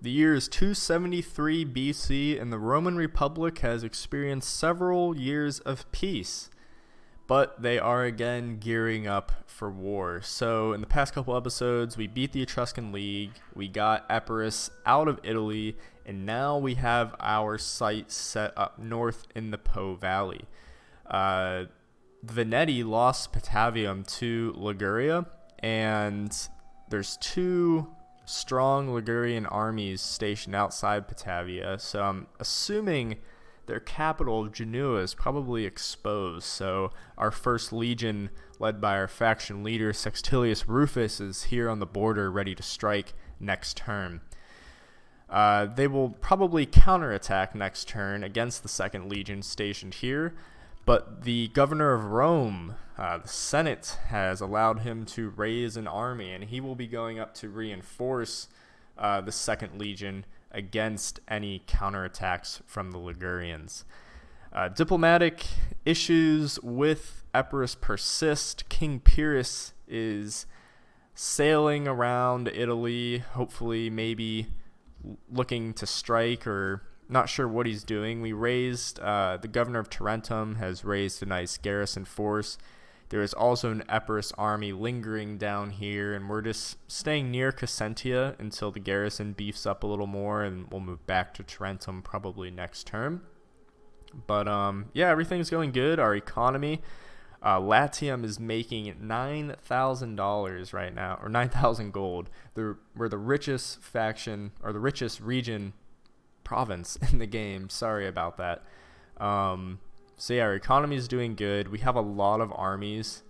The year is 273 BC, and the Roman Republic has experienced several years of peace, but they are again gearing up for war. So in the past couple episodes, we beat the Etruscan League, we got Epirus out of Italy, and now we have our sights set up north in the Po Valley. Veneti lost Patavium to Liguria, and there's two strong Ligurian armies stationed outside Batavia, so I'm assuming their capital, Genua, is probably exposed. So our first legion, led by our faction leader Sextilius Rufus, is here on the border ready to strike next turn. They will probably counterattack next turn against the second legion stationed here, but the governor of Rome, the Senate, has allowed him to raise an army, and he will be going up to reinforce the second legion against any counterattacks from the Ligurians. Diplomatic issues with Epirus persist. King Pyrrhus is sailing around Italy, hopefully maybe looking to strike, or not sure what he's doing. We raised, the governor of Tarentum has raised a nice garrison force. There is also an Epirus army lingering down here, and we're just staying near Cassentia until the garrison beefs up a little more, and we'll move back to Tarentum probably next term. But yeah, everything's going good. Our economy, Latium is making $9,000 right now, or 9,000 gold. We're the richest faction, or the richest region province in the game. Sorry about that. So yeah, our economy is doing good. We have a lot of armies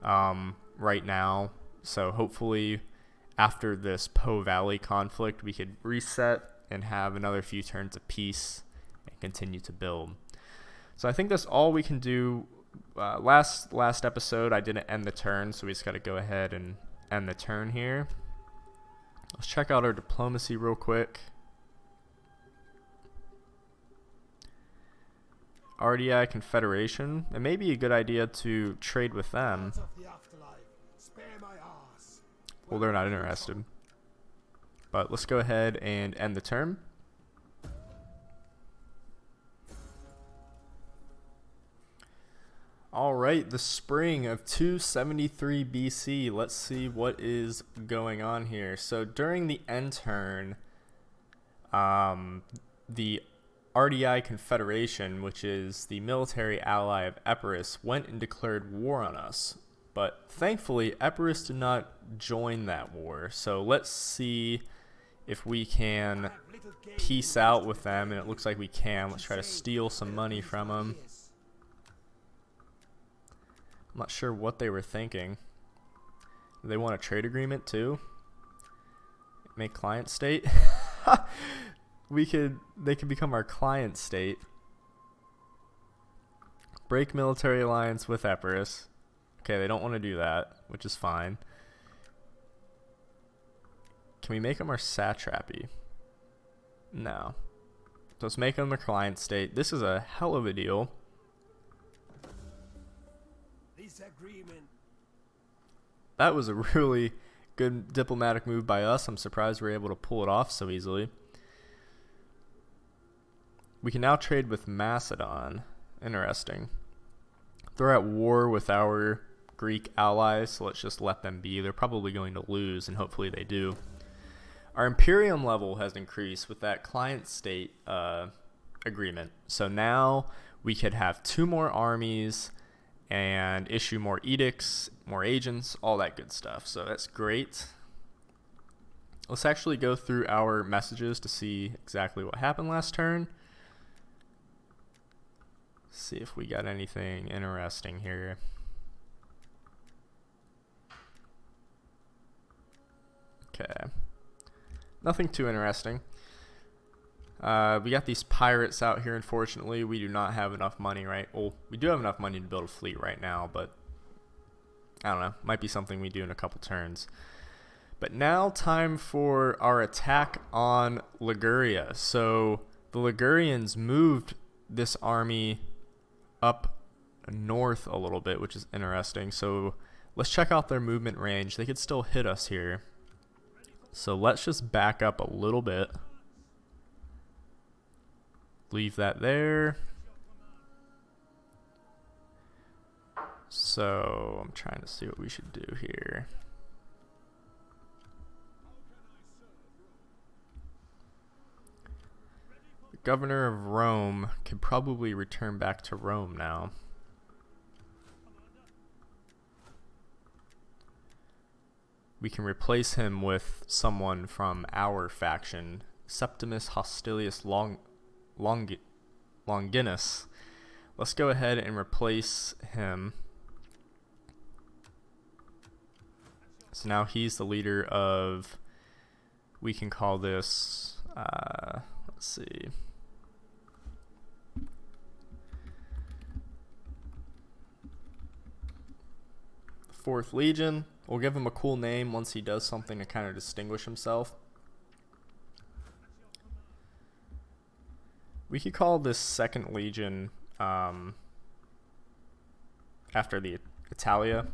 right now, so hopefully after this Po Valley conflict we could reset and have another few turns of peace and continue to build. So I think that's all we can do. Last episode I didn't end the turn, so we just got to go ahead and end the turn here. Let's check out our diplomacy real quick. RDI Confederation. It may be a good idea to trade with them. Well, they're not interested. But let's go ahead and end the turn. Alright, the spring of 273 BC. Let's see what is going on here. So during the end turn, the RDI Confederation, which is the military ally of Epirus, went and declared war on us. But thankfully, Epirus did not join that war. So let's see if we can peace out with them, and it looks like we can. Let's try to steal some money from them. I'm not sure what they were thinking. Do they want a trade agreement too? Make client state? They could become our client state. Break military alliance with Epirus. Okay, they don't want to do that, which is fine. Can we make them our satrapy? No. So let's make them a client state. This is a hell of a deal. That was a really good diplomatic move by us. I'm surprised we were able to pull it off so easily. We can now trade with Macedon. Interesting. They're at war with our Greek allies, so let's just let them be. They're probably going to lose, and hopefully they do. Our Imperium level has increased with that client state agreement. So now we could have 2 more armies and issue more edicts, more agents, all that good stuff. So that's great. Let's actually go through our messages to see exactly what happened last turn. See if we got anything interesting here. Okay. Nothing too interesting. We got these pirates out here. Unfortunately, we do not have enough money, right? Well, we do have enough money to build a fleet right now, but I don't know. Might be something we do in a couple turns. But now time for our attack on Liguria. So the Ligurians moved this army up north a little bit, which is interesting. So let's check out their movement range. They could still hit us here. So let's just back up a little bit. leave that there. So I'm trying to see what we should do here. The governor of Rome could probably return back to Rome now. We can replace him with someone from our faction, Septimus Hostilius Longinus. Let's go ahead and replace him. So now he's the leader of, we can call this, let's see. The 4th Legion. We'll give him a cool name once he does something to kind of distinguish himself. We could call this 2nd Legion after the Italia,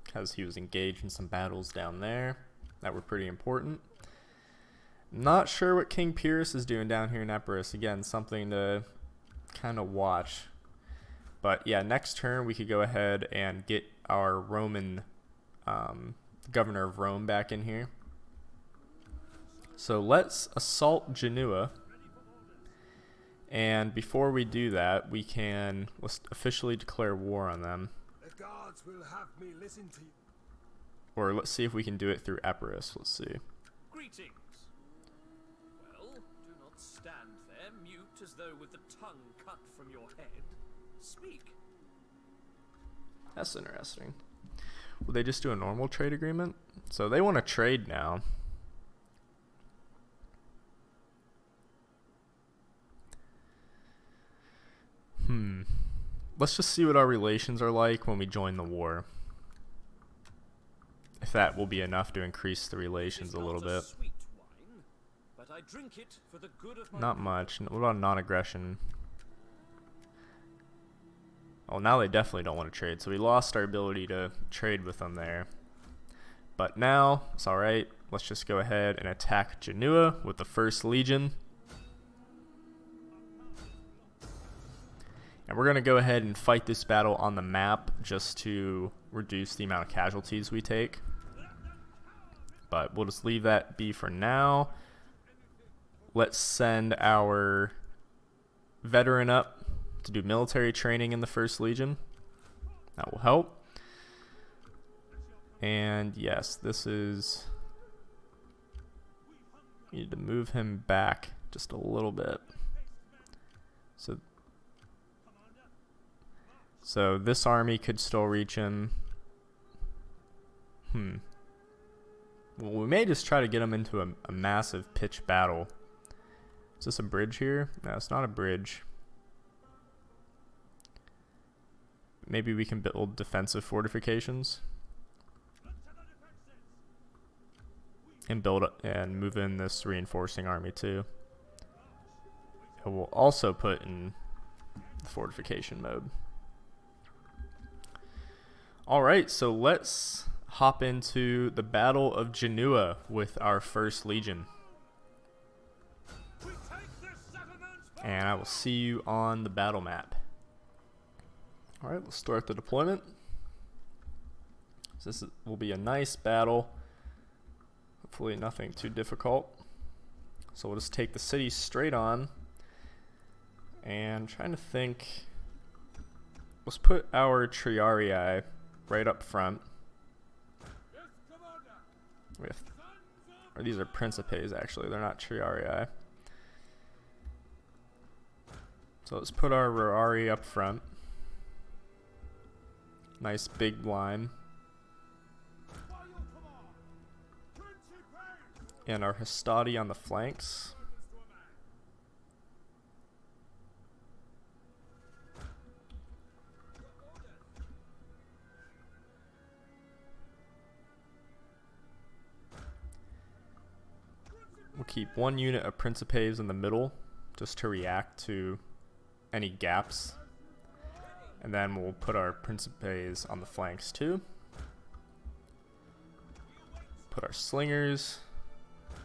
because he was engaged in some battles down there that were pretty important. Not sure what King Pyrrhus is doing down here in Epirus. Again, something to kind of watch. But yeah, next turn we could go ahead and get our Roman governor of Rome back in here. So let's assault Genua. And before we do that, let's officially declare war on them. The gods will have me listen to you. Or let's see if we can do it through Epirus. Let's see. Greetings. Well, do not stand there, mute as though with the tongue cut from your head. Speak. That's interesting. Will they just do a normal trade agreement? So they want to trade now. Let's just see what our relations are like when we join the war. If that will be enough to increase the relations a little bit. Sweet wine, but I drink it for the good of my Not much. What about non-aggression? Oh, now they definitely don't want to trade, so we lost our ability to trade with them there. But now, it's alright. Let's just go ahead and attack Genua with the 1st Legion. And we're going to go ahead and fight this battle on the map just to reduce the amount of casualties we take. But we'll just leave that be for now. Let's send our veteran up to do military training in the 1st Legion. That will help. And yes, this is... we need to move him back just a little bit. So this army could still reach him. Well, we may just try to get him into a massive pitched battle. Is this a bridge here? No, it's not a bridge. Maybe we can build defensive fortifications. And move in this reinforcing army too. And we'll also put in the fortification mode. Alright, so let's hop into the Battle of Genua with our 1st Legion. And I will see you on the battle map. Alright, let's start the deployment. So this will be a nice battle. Hopefully nothing too difficult. So we'll just take the city straight on. And I'm trying to think. Let's put our Triarii right up front. Or these are Principes actually, they're not Triarii. So let's put our Rurari up front. Nice big line. And our Hastati on the flanks. We'll keep 1 unit of Principes in the middle just to react to any gaps. And then we'll put our Principes on the flanks too. Put our slingers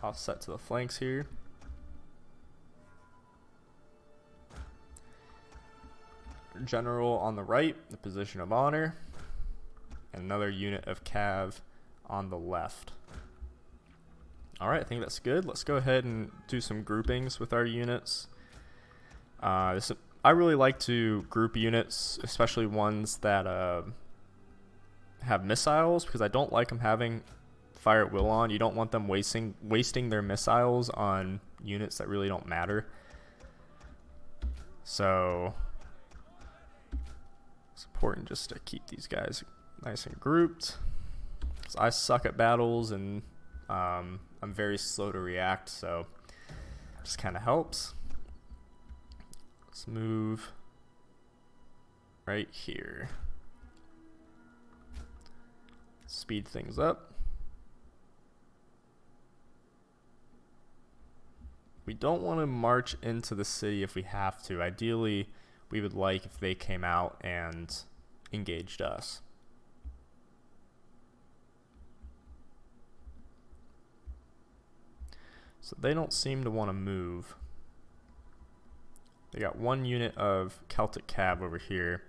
offset to the flanks here. general on the right, the position of honor, and another unit of cav on the left. Alright, I think that's good. Let's go ahead and do some groupings with our units. I really like to group units, especially ones that have missiles, because I don't like them having fire at will on. You don't want them wasting their missiles on units that really don't matter. So it's important just to keep these guys nice and grouped. 'Cause I suck at battles, and I'm very slow to react, so it just kind of helps. Let's move right here. Speed things up. We don't want to march into the city if we have to. Ideally, we would like if they came out and engaged us. So they don't seem to want to move. They got one unit of Celtic Cav over here.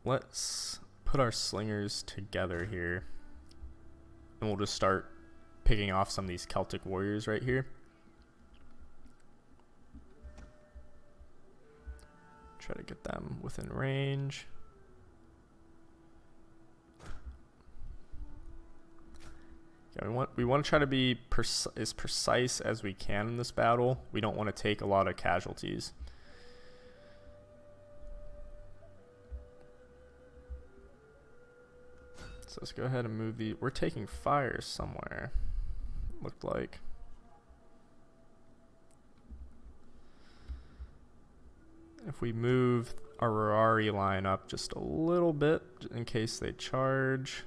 Let's put our slingers together here, and we'll just start picking off some of these Celtic warriors right here. Try to get them within range. Yeah, we want to try to be as precise as we can in this battle. We don't want to take a lot of casualties. So let's go ahead and move the. We're taking fire somewhere. Looked like. If we move our Rarari line up just a little bit in case they charge.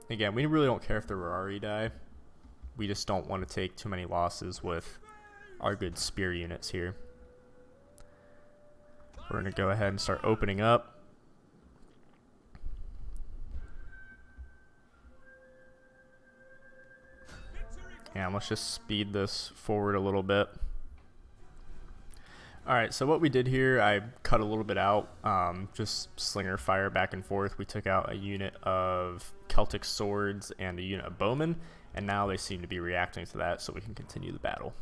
Again, we really don't care if the Rarari die. We just don't want to take too many losses with our good spear units here. We're going to go ahead and start opening up. And let's just speed this forward a little bit. Alright, so what we did here, I cut a little bit out, just slinger fire back and forth. We took out a unit of Celtic swords and a unit of bowmen, and now they seem to be reacting to that, so we can continue the battle.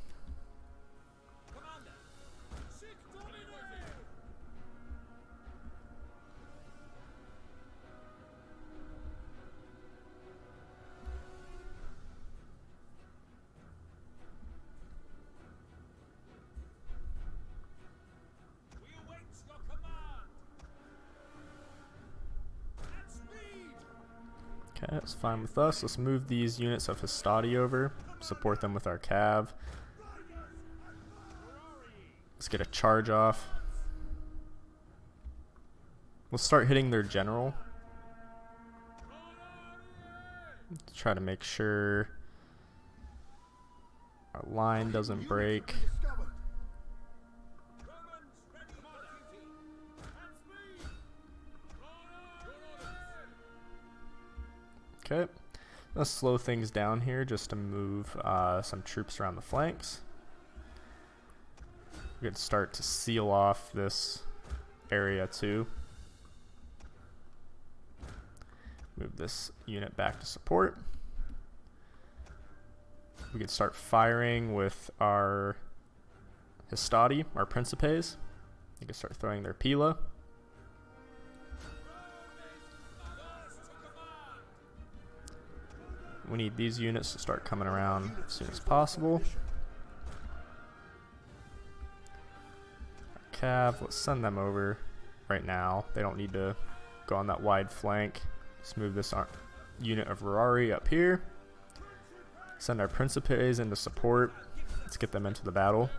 Okay, that's fine with us. Let's move these units of Hastati over, support them with our cav. Let's get a charge off. Let's start hitting their general. Let's try to make sure our line doesn't break. Okay, let's slow things down here just to move some troops around the flanks. We could start to seal off this area too. Move this unit back to support. We could start firing with our Hastati, our Principes. You can start throwing their Pila. We need these units to start coming around as soon as possible. Cav, let's send them over right now. They don't need to go on that wide flank. Let's move this unit of Rarari up here. Send our Principes into support. Let's get them into the battle.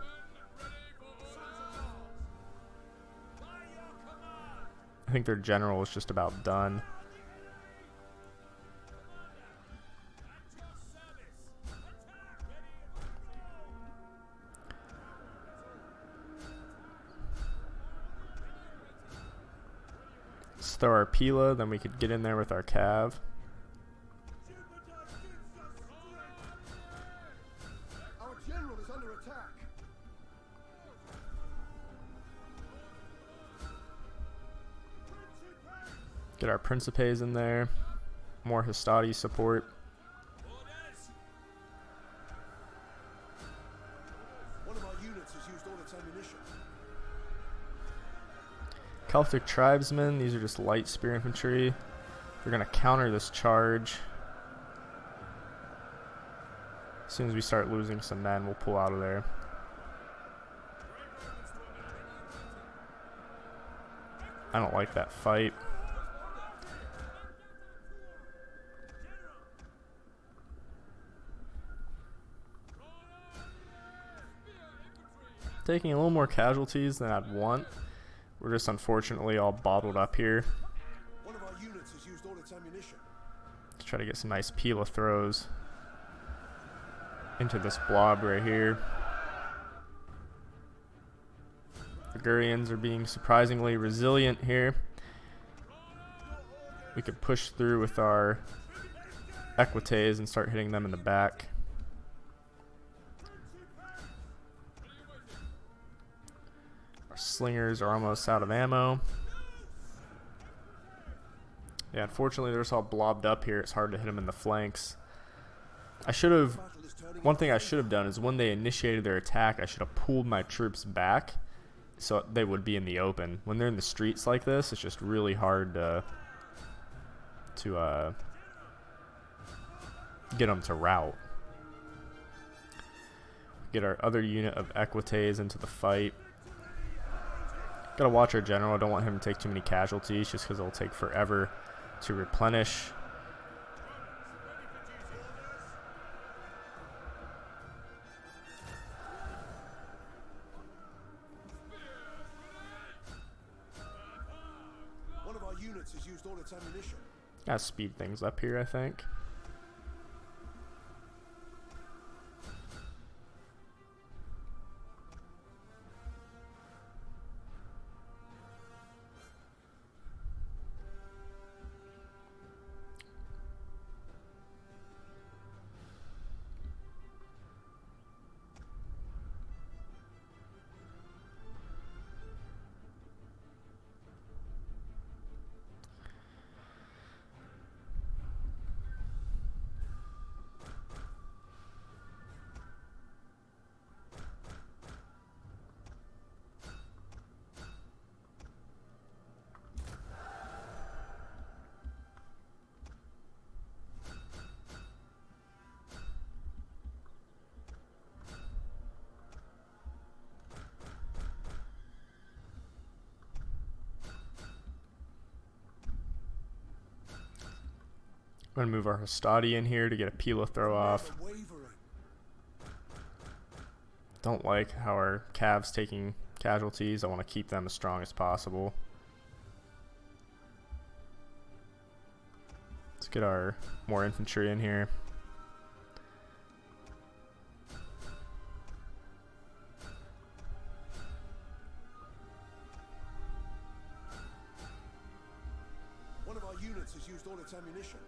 I think their general is just about done. Let's throw our Pila, then we could get in there with our Cav. Our general is under Get our Principes in there. More Hastati support. One of our units has used all its ammunition. Celtic tribesmen, these are just light spear infantry. They're going to counter this charge. As soon as we start losing some men, we'll pull out of there. I don't like that fight. Taking a little more casualties than I'd want. We're just unfortunately all bottled up here. One of our units has used all its ammunition. Let's try to get some nice Pila throws into this blob right here. The Ligurians are being surprisingly resilient here. We could push through with our Equites and start hitting them in the back. Our slingers are almost out of ammo. Yeah, unfortunately they're just all blobbed up here. It's hard to hit them in the flanks. One thing I should have done is when they initiated their attack, I should have pulled my troops back so they would be in the open. When they're in the streets like this, it's just really hard to get them to rout. Get our other unit of Equites into the fight. Gotta watch our general. I don't want him to take too many casualties just because it'll take forever to replenish. One of our units has used all its ammunition. Gotta speed things up here, I think. I'm going to move our Hastati in here to get a Pila throw off. Don't like how our Cav's taking casualties. I want to keep them as strong as possible. Let's get our more infantry in here. One of our units has used all its ammunition.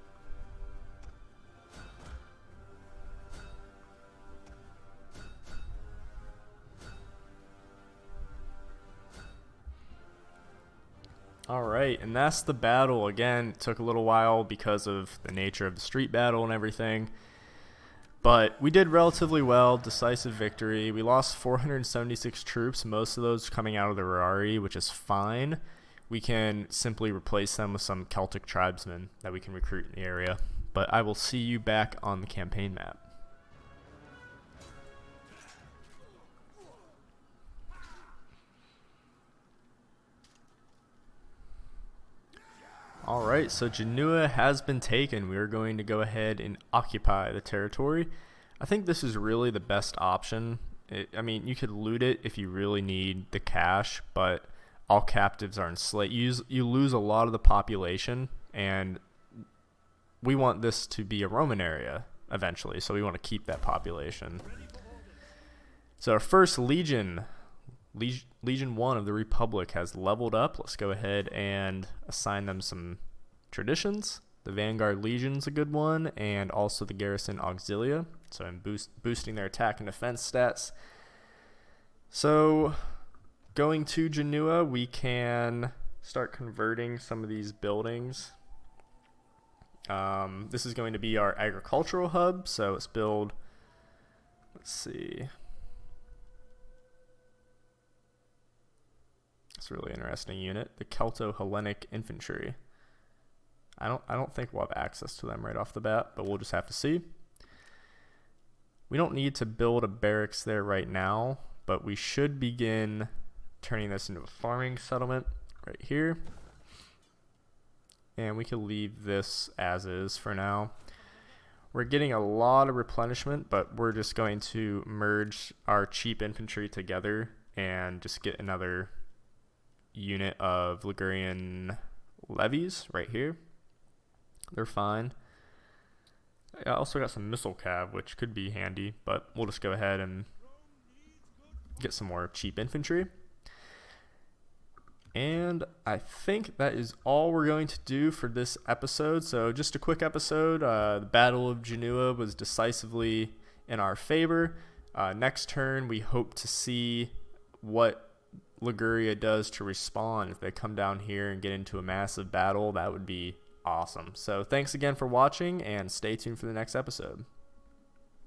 Alright, and that's the battle. Again, it took a little while because of the nature of the street battle and everything. But we did relatively well. Decisive victory. We lost 476 troops, most of those coming out of the Rari, which is fine. We can simply replace them with some Celtic tribesmen that we can recruit in the area. But I will see you back on the campaign map. Alright, so Genua has been taken. We are going to go ahead and occupy the territory. I think this is really the best option. I mean, you could loot it if you really need the cash, but all captives are enslaved. You lose a lot of the population, and we want this to be a Roman area eventually, so we want to keep that population. So our first Legion 1 of the Republic has leveled up. Let's go ahead and assign them some traditions. The Vanguard Legion's a good one, and also the Garrison Auxilia. So I'm boosting their attack and defense stats. So going to Genua, we can start converting some of these buildings. This is going to be our agricultural hub, so let's build, let's see. It's a really interesting unit, the Celto-Hellenic Infantry. I don't think we'll have access to them right off the bat, but we'll just have to see. We don't need to build a barracks there right now, but we should begin turning this into a farming settlement right here. And we can leave this as is for now. We're getting a lot of replenishment, but we're just going to merge our cheap infantry together and just get another unit of Ligurian levies right here. They're fine. I also got some missile cav, which could be handy, but we'll just go ahead and get some more cheap infantry. And I think that is all we're going to do for this episode. So just a quick episode. The Battle of Genua was decisively in our favor. Next turn, we hope to see what Liguria does to respond. If they come down here and get into a massive battle, that would be awesome. So thanks again for watching, and stay tuned for the next episode.